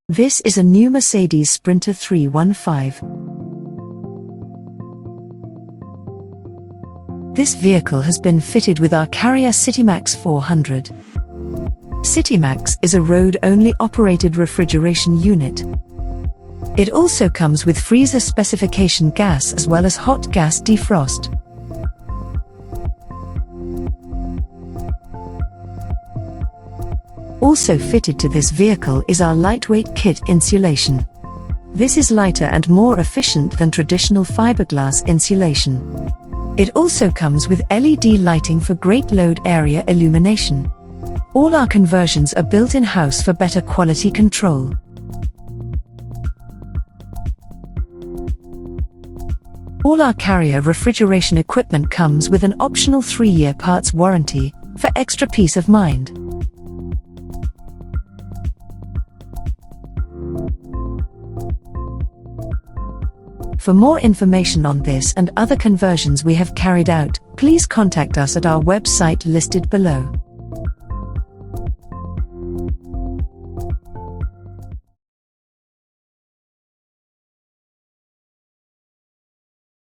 This is a new Mercedes Sprinter 315. This vehicle has been fitted with our carrier Citimax 400. Citimax is a road-only operated refrigeration unit. It also comes with freezer specification gas as well as hot gas defrost. Also fitted to this vehicle is our lightweight kit insulation. This is lighter and more efficient than traditional fiberglass insulation. It also comes with LED lighting for great load area illumination. All our conversions are built in-house for better quality control. All our carrier refrigeration equipment comes with an optional 3-year parts warranty for extra peace of mind. For more information on this and other conversions we have carried out, please contact us at our website listed below.